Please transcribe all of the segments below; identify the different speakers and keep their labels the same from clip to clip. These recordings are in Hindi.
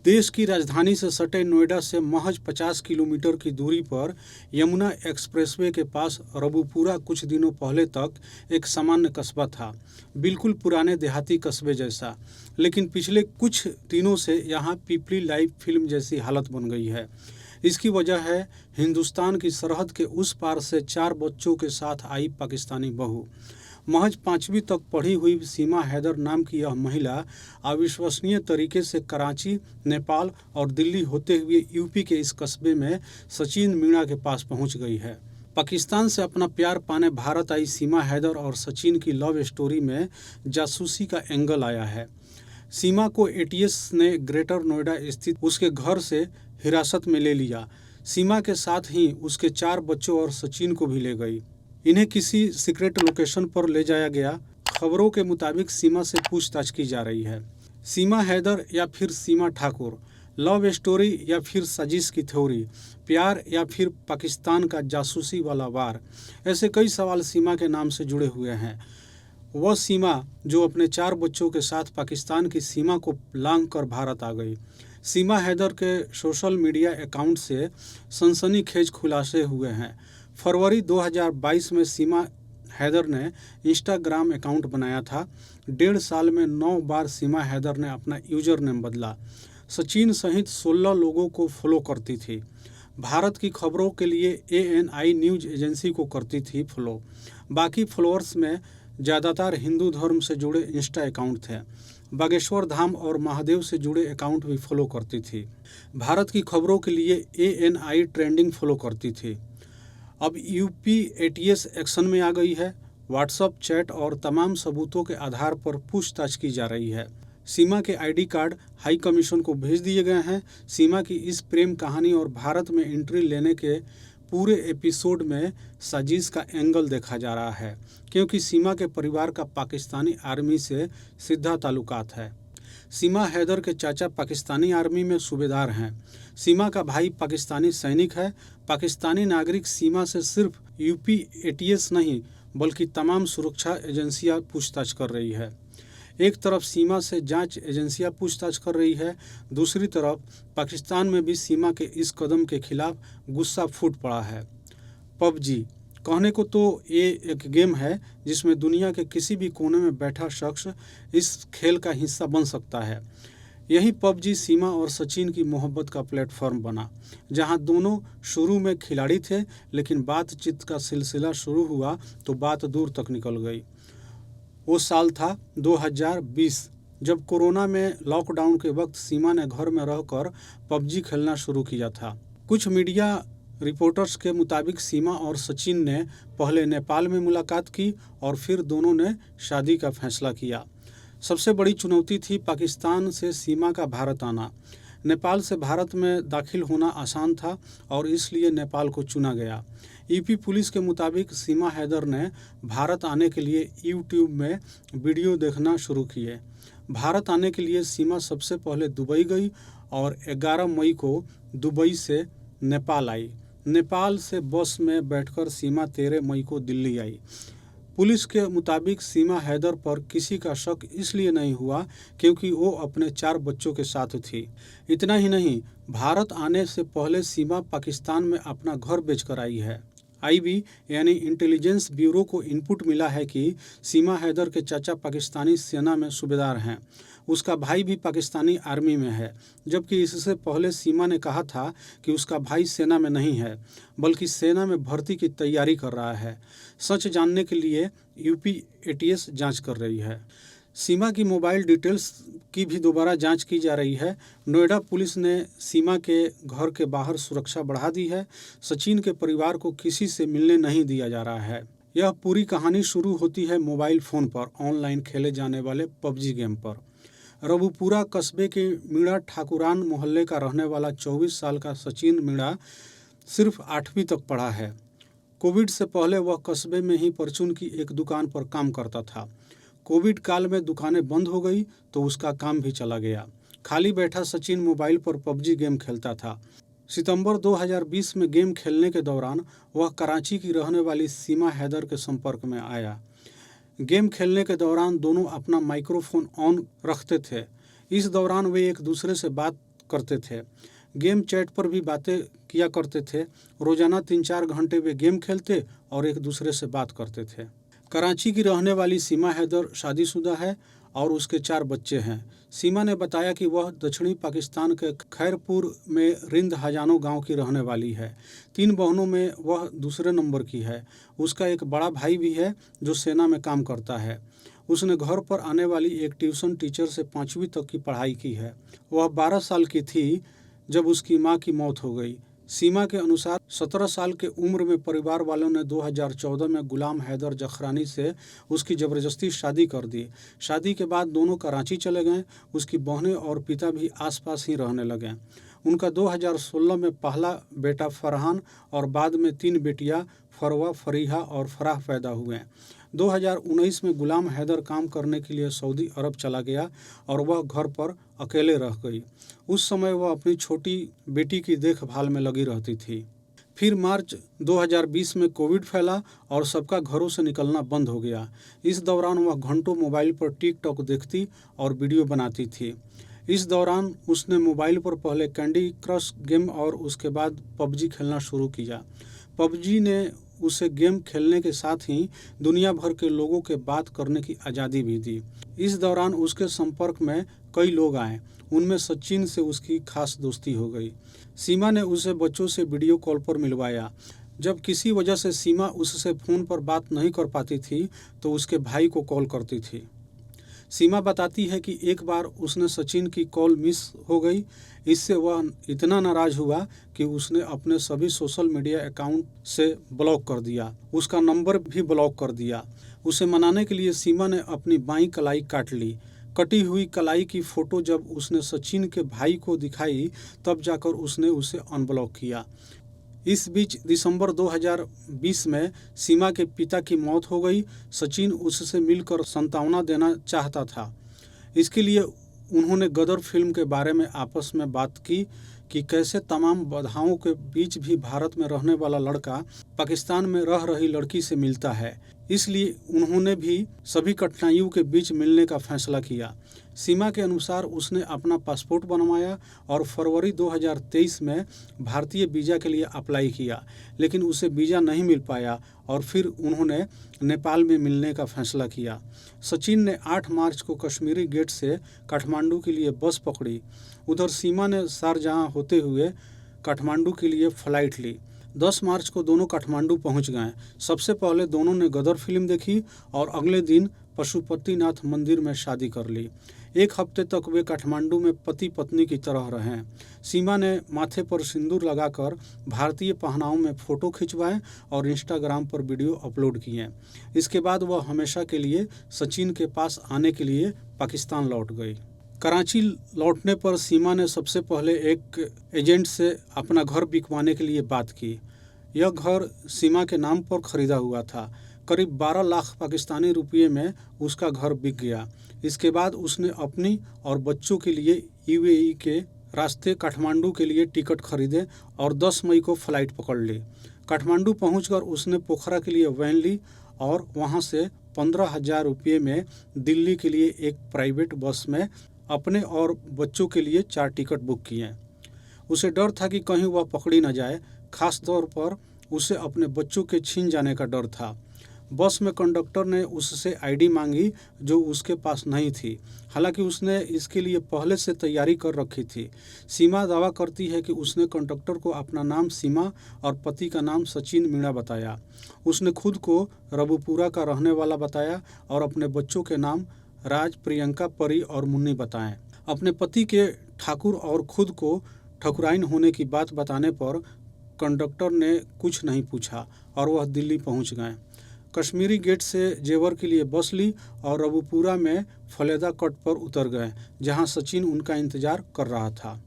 Speaker 1: देश की राजधानी से सटे नोएडा से महज 50 किलोमीटर की दूरी पर यमुना एक्सप्रेसवे के पास रबुपुरा कुछ दिनों पहले तक एक सामान्य कस्बा था, बिल्कुल पुराने देहाती कस्बे जैसा। लेकिन पिछले कुछ दिनों से यहाँ पीपली लाइव फिल्म जैसी हालत बन गई है। इसकी वजह है हिंदुस्तान की सरहद के उस पार से 4 बच्चों के साथ आई पाकिस्तानी बहू। महज 5वीं तक पढ़ी हुई सीमा हैदर नाम की यह महिला अविश्वसनीय तरीके से कराची, नेपाल और दिल्ली होते हुए यूपी के इस कस्बे में सचिन मीणा के पास पहुंच गई है। पाकिस्तान से अपना प्यार पाने भारत आई सीमा हैदर और सचिन की लव स्टोरी में जासूसी का एंगल आया है। सीमा को एटीएस ने ग्रेटर नोएडा स्थित उसके घर से हिरासत में ले लिया। सीमा के साथ ही उसके 4 बच्चों और सचिन को भी ले गई। इन्हें किसी सीक्रेट लोकेशन पर ले जाया गया। खबरों के मुताबिक सीमा से पूछताछ की जा रही है। सीमा हैदर या फिर सीमा ठाकुर, लव स्टोरी या फिर साजिश की थ्योरी, प्यार या फिर पाकिस्तान का जासूसी वाला वार, ऐसे कई सवाल सीमा के नाम से जुड़े हुए हैं। वह सीमा जो अपने 4 बच्चों के साथ पाकिस्तान की सीमा को लांघ कर भारत आ गई। सीमा हैदर के सोशल मीडिया अकाउंट से सनसनीखेज खुलासे हुए हैं। फरवरी 2022 में सीमा हैदर ने इंस्टाग्राम अकाउंट बनाया था। 1.5 साल में 9 बार सीमा हैदर ने अपना यूजर नेम बदला। सचिन सहित 16 लोगों को फॉलो करती थी। भारत की खबरों के लिए ANI न्यूज एजेंसी को करती थी फॉलो। बाकी फॉलोअर्स में ज़्यादातर हिंदू धर्म से जुड़े इंस्टा अकाउंट थे। बागेश्वर धाम और महादेव से जुड़े अकाउंट भी फॉलो करती थी। भारत की खबरों के लिए ANI ट्रेंडिंग फॉलो करती थी। अब यूपी ATS एक्शन में आ गई है। व्हाट्सएप चैट और तमाम सबूतों के आधार पर पूछताछ की जा रही है। सीमा के ID कार्ड हाई कमीशन को भेज दिए गए हैं। सीमा की इस प्रेम कहानी और भारत में एंट्री लेने के पूरे एपिसोड में साजिश का एंगल देखा जा रहा है, क्योंकि सीमा के परिवार का पाकिस्तानी आर्मी से सीधा ताल्लुकात है। सीमा हैदर के चाचा पाकिस्तानी आर्मी में सूबेदार हैं। सीमा का भाई पाकिस्तानी सैनिक है। पाकिस्तानी नागरिक सीमा से सिर्फ यूपी ATS नहीं बल्कि तमाम सुरक्षा एजेंसियां पूछताछ कर रही है। एक तरफ सीमा से जांच एजेंसियां पूछताछ कर रही है, दूसरी तरफ पाकिस्तान में भी सीमा के इस कदम के खिलाफ गुस्सा फूट पड़ा है। PUBG कहने को तो ये एक गेम है जिसमें दुनिया के किसी भी कोने में बैठा शख्स इस खेल का हिस्सा बन सकता है। यही PUBG सीमा और सचिन की मोहब्बत का प्लेटफॉर्म बना, जहां दोनों शुरू में खिलाड़ी थे, लेकिन बातचीत का सिलसिला शुरू हुआ तो बात दूर तक निकल गई। वो साल था 2020, जब कोरोना में लॉकडाउन के वक्त सीमा ने घर में रहकर PUBG खेलना शुरू किया था। कुछ मीडिया रिपोर्टर्स के मुताबिक सीमा और सचिन ने पहले नेपाल में मुलाकात की और फिर दोनों ने शादी का फैसला किया। सबसे बड़ी चुनौती थी पाकिस्तान से सीमा का भारत आना। नेपाल से भारत में दाखिल होना आसान था और इसलिए नेपाल को चुना गया। यूपी पुलिस के मुताबिक सीमा हैदर ने भारत आने के लिए यूट्यूब में वीडियो देखना शुरू किए। भारत आने के लिए सीमा सबसे पहले दुबई गई और 11 मई को दुबई से नेपाल आई। नेपाल से बस में बैठकर सीमा 13 मई को दिल्ली आई। पुलिस के मुताबिक सीमा हैदर पर किसी का शक इसलिए नहीं हुआ क्योंकि वो अपने 4 बच्चों के साथ थी। इतना ही नहीं, भारत आने से पहले सीमा पाकिस्तान में अपना घर बेचकर आई है। IB यानी इंटेलिजेंस ब्यूरो को इनपुट मिला है कि सीमा हैदर के चाचा पाकिस्तानी सेना में सूबेदार हैं। उसका भाई भी पाकिस्तानी आर्मी में है, जबकि इससे पहले सीमा ने कहा था कि उसका भाई सेना में नहीं है बल्कि सेना में भर्ती की तैयारी कर रहा है। सच जानने के लिए यूपी ATS जांच कर रही है। सीमा की मोबाइल डिटेल्स की भी दोबारा जांच की जा रही है। नोएडा पुलिस ने सीमा के घर के बाहर सुरक्षा बढ़ा दी है। सचिन के परिवार को किसी से मिलने नहीं दिया जा रहा है। यह पूरी कहानी शुरू होती है मोबाइल फ़ोन पर ऑनलाइन खेले जाने वाले PUBG गेम पर। रबुपुरा कस्बे के मीणा ठाकुरान मोहल्ले का रहने वाला 24 साल का सचिन मीणा सिर्फ 8वीं तक पढ़ा है। कोविड से पहले वह कस्बे में ही परचून की एक दुकान पर काम करता था। कोविड काल में दुकानें बंद हो गई तो उसका काम भी चला गया। खाली बैठा सचिन मोबाइल पर PUBG गेम खेलता था। सितंबर 2020 में गेम खेलने के दौरान वह कराची की रहने वाली सीमा हैदर के संपर्क में आया। गेम खेलने के दौरान दोनों अपना माइक्रोफोन ऑन रखते थे। इस दौरान वे एक दूसरे से बात करते थे। गेम चैट पर भी बातें किया करते थे। रोजाना 3-4 घंटे वे गेम खेलते और एक दूसरे से बात करते थे। कराची की रहने वाली सीमा हैदर शादीशुदा है और उसके 4 बच्चे हैं। सीमा ने बताया कि वह दक्षिणी पाकिस्तान के खैरपुर में रिंद हजानो गांव की रहने वाली है। 3 बहनों में वह दूसरे नंबर की है। उसका एक बड़ा भाई भी है जो सेना में काम करता है। उसने घर पर आने वाली एक ट्यूशन टीचर से 5वीं तक की पढ़ाई की है। वह 12 साल की थी जब उसकी मां की मौत हो गई। सीमा के अनुसार 17 साल के उम्र में परिवार वालों ने 2014 में गुलाम हैदर जखरानी से उसकी ज़बरदस्ती शादी कर दी। शादी के बाद दोनों कराची चले गए। उसकी बहनें और पिता भी आसपास ही रहने लगे। उनका 2016 में पहला बेटा फरहान और बाद में 3 बेटियां फरवा, फरीहा और फराह पैदा हुए। 2019 में गुलाम हैदर काम करने के लिए सऊदी अरब चला गया और वह घर पर अकेले रह गई। उस समय वह अपनी छोटी बेटी की देखभाल में लगी रहती थी। फिर मार्च 2020 में कोविड फैला और सबका घरों से निकलना बंद हो गया। इस दौरान वह घंटों मोबाइल पर टिकटॉक देखती और वीडियो बनाती थी। इस दौरान उसने मोबाइल पर पहले कैंडी क्रश गेम और उसके बाद पबजी खेलना शुरू किया। पबजी ने उसे गेम खेलने के साथ ही दुनिया भर के लोगों के बात करने की आज़ादी भी दी। इस दौरान उसके संपर्क में कई लोग आए। उनमें सचिन से उसकी खास दोस्ती हो गई। सीमा ने उसे बच्चों से वीडियो कॉल पर मिलवाया। जब किसी वजह से सीमा उससे फ़ोन पर बात नहीं कर पाती थी तो उसके भाई को कॉल करती थी। सीमा बताती है कि एक बार उसने सचिन की कॉल मिस हो गई। इससे वह इतना नाराज़ हुआ कि उसने अपने सभी सोशल मीडिया अकाउंट से ब्लॉक कर दिया। उसका नंबर भी ब्लॉक कर दिया। उसे मनाने के लिए सीमा ने अपनी बाईं कलाई काट ली। कटी हुई कलाई की फ़ोटो जब उसने सचिन के भाई को दिखाई तब जाकर उसने उसे अनब्लॉक किया। इस बीच दिसंबर 2020 में सीमा के पिता की मौत हो गई। सचिन उससे मिलकर सांत्वना देना चाहता था। इसके लिए उन्होंने गदर फिल्म के बारे में आपस में बात की कि कैसे तमाम बाधाओं के बीच भी भारत में रहने वाला लड़का पाकिस्तान में रह रही लड़की से मिलता है। इसलिए उन्होंने भी सभी कठिनाइयों के बीच मिलने का फैसला किया। सीमा के अनुसार उसने अपना पासपोर्ट बनवाया और फरवरी 2023 में भारतीय वीज़ा के लिए अप्लाई किया, लेकिन उसे वीज़ा नहीं मिल पाया और फिर उन्होंने नेपाल में मिलने का फैसला किया। सचिन ने 8 मार्च को कश्मीरी गेट से काठमांडू के लिए बस पकड़ी। उधर सीमा ने शारजहाँ होते हुए काठमांडू के लिए फ़्लाइट ली। 10 मार्च को दोनों काठमांडू पहुंच गए। सबसे पहले दोनों ने गदर फिल्म देखी और अगले दिन पशुपतिनाथ मंदिर में शादी कर ली। 1 हफ्ते तक वे काठमांडू में पति पत्नी की तरह रहे। सीमा ने माथे पर सिंदूर लगाकर भारतीय पहनावों में फ़ोटो खिंचवाए और इंस्टाग्राम पर वीडियो अपलोड किए। इसके बाद वह हमेशा के लिए सचिन के पास आने के लिए पाकिस्तान लौट गई। कराची लौटने पर सीमा ने सबसे पहले एक एजेंट से अपना घर बिकवाने के लिए बात की। यह घर सीमा के नाम पर खरीदा हुआ था। करीब 12 लाख पाकिस्तानी रुपये में उसका घर बिक गया। इसके बाद उसने अपनी और बच्चों के लिए यूएई के रास्ते काठमांडू के लिए टिकट खरीदे और 10 मई को फ़्लाइट पकड़ ली। काठमांडू पहुंचकर उसने पोखरा के लिए वैन ली और वहां से 15,000 रुपये में दिल्ली के लिए एक प्राइवेट बस में अपने और बच्चों के लिए 4 टिकट बुक किए। उसे डर था कि कहीं वह पकड़ी न जाए। खास तौर पर उसे अपने बच्चों के छीन जाने का डर था। बस में कंडक्टर ने उससे आईडी मांगी जो उसके पास नहीं थी। हालांकि उसने इसके लिए पहले से तैयारी कर रखी थी। सीमा दावा करती है कि उसने कंडक्टर को अपना नाम सीमा और पति का नाम सचिन मीणा बताया। उसने खुद को रबुपुरा का रहने वाला बताया और अपने बच्चों के नाम राज, प्रियंका, परी और मुन्नी बताएं। अपने पति के ठाकुर और खुद को ठकुराइन होने की बात बताने पर कंडक्टर ने कुछ नहीं पूछा और वह दिल्ली पहुंच गए। कश्मीरी गेट से जेवर के लिए बस ली और रबुपुरा में फलेदा कट पर उतर गए, जहां सचिन उनका इंतजार कर रहा था।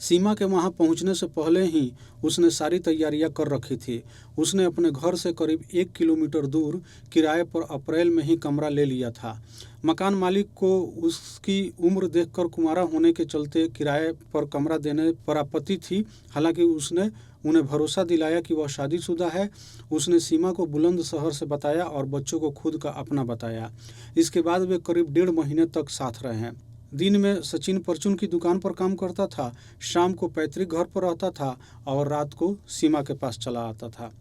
Speaker 1: सीमा के वहां पहुंचने से पहले ही उसने सारी तैयारियां कर रखी थी। उसने अपने घर से करीब 1 किलोमीटर दूर किराए पर अप्रैल में ही कमरा ले लिया था। मकान मालिक को उसकी उम्र देखकर कुंवारा होने के चलते किराए पर कमरा देने पर आपत्ति थी। हालांकि उसने उन्हें भरोसा दिलाया कि वह शादीशुदा है। उसने सीमा को बुलंदशहर से बताया और बच्चों को खुद का अपना बताया। इसके बाद वे करीब 1.5 महीने तक साथ रहे हैं। दिन में सचिन परचून की दुकान पर काम करता था, शाम को पैतृक घर पर रहता था और रात को सीमा के पास चला आता था।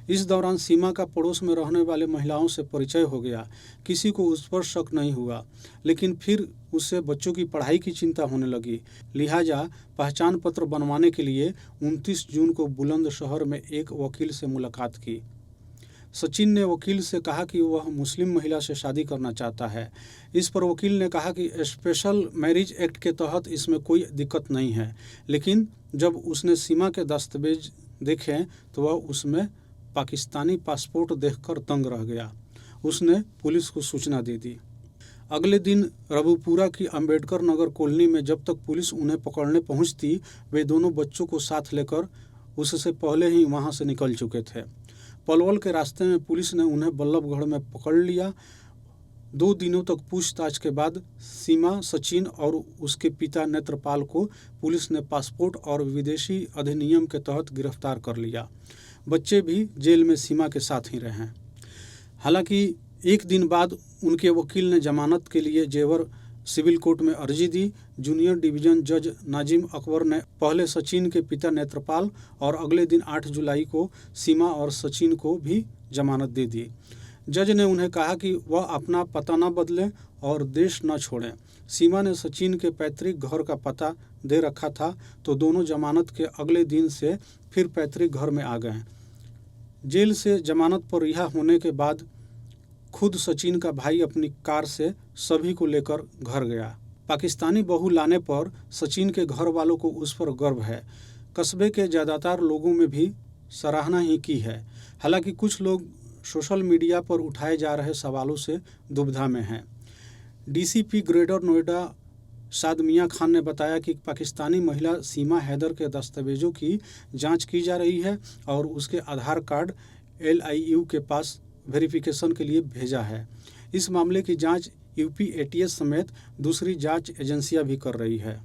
Speaker 1: इस दौरान सीमा का पड़ोस में रहने वाले महिलाओं से परिचय हो गया। किसी को उस पर शक नहीं हुआ, लेकिन फिर उससे बच्चों की पढ़ाई की चिंता होने लगी। लिहाजा पहचान पत्र बनवाने के लिए 29 जून को बुलंदशहर में एक वकील से मुलाकात की। सचिन ने वकील से कहा कि वह मुस्लिम महिला से शादी करना चाहता है। इस पर वकील ने कहा कि स्पेशल मैरिज एक्ट के तहत इसमें कोई दिक्कत नहीं है, लेकिन जब उसने सीमा के दस्तावेज देखे तो वह उसमें पाकिस्तानी पासपोर्ट देखकर दंग रह गया। उसने पुलिस को सूचना दे दी। अगले दिन रबुपुरा की अंबेडकर नगर कॉलोनी में जब तक पुलिस उन्हें पकड़ने पहुंचती, वे दोनों बच्चों को साथ लेकर उससे पहले ही वहां से निकल चुके थे। पलवल के रास्ते में पुलिस ने उन्हें बल्लभगढ़ में पकड़ लिया। 2 दिनों तक पूछताछ के बाद सीमा, सचिन और उसके पिता नेत्रपाल को पुलिस ने पासपोर्ट और विदेशी अधिनियम के तहत गिरफ्तार कर लिया। बच्चे भी जेल में सीमा के साथ ही रहे। हालांकि एक दिन बाद उनके वकील ने जमानत के लिए जेवर सिविल कोर्ट में अर्जी दी। जूनियर डिवीजन जज नाजिम अकबर ने पहले सचिन के पिता नेत्रपाल और अगले दिन 8 जुलाई को सीमा और सचिन को भी जमानत दे दी। जज ने उन्हें कहा कि वह अपना पता न बदलें और देश न छोड़ें। सीमा ने सचिन के पैतृक घर का पता दे रखा था, तो दोनों जमानत के अगले दिन से फिर पैतृक घर में आ गए। जेल से जमानत पर रिहा होने के बाद खुद सचिन का भाई अपनी कार से सभी को लेकर घर गया। पाकिस्तानी बहू लाने पर सचिन के घर वालों को उस पर गर्व है। कस्बे के ज़्यादातर लोगों में भी सराहना ही की है। हालांकि कुछ लोग सोशल मीडिया पर उठाए जा रहे सवालों से दुविधा में हैं। डीसीपी ग्रेटर नोएडा साद मियां खान ने बताया कि पाकिस्तानी महिला सीमा हैदर के दस्तावेजों की जांच की जा रही है और उसके आधार कार्ड LIU के पास वेरिफिकेशन के लिए भेजा है। इस मामले की जांच यूपी ATS समेत दूसरी जांच एजेंसियां भी कर रही है।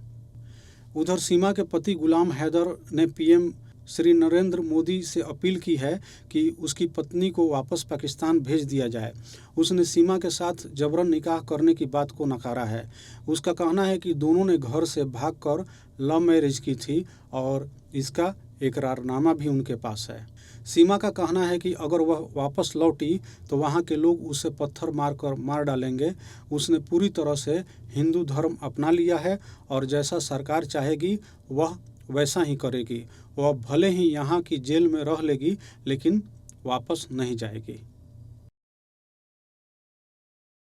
Speaker 1: उधर सीमा के पति गुलाम हैदर ने PM श्री नरेंद्र मोदी से अपील की है कि उसकी पत्नी को वापस पाकिस्तान भेज दिया जाए। उसने सीमा के साथ जबरन निकाह करने की बात को नकारा है। उसका कहना है कि दोनों ने घर से भागकर लव मैरिज की थी और इसका इकरारनामा भी उनके पास है। सीमा का कहना है कि अगर वह वापस लौटी तो वहाँ के लोग उसे पत्थर मारकर मार डालेंगे। उसने पूरी तरह से हिंदू धर्म अपना लिया है और जैसा सरकार चाहेगी वह वैसा ही करेगी। वह भले ही यहाँ की जेल में रह लेगी, लेकिन वापस नहीं जाएगी।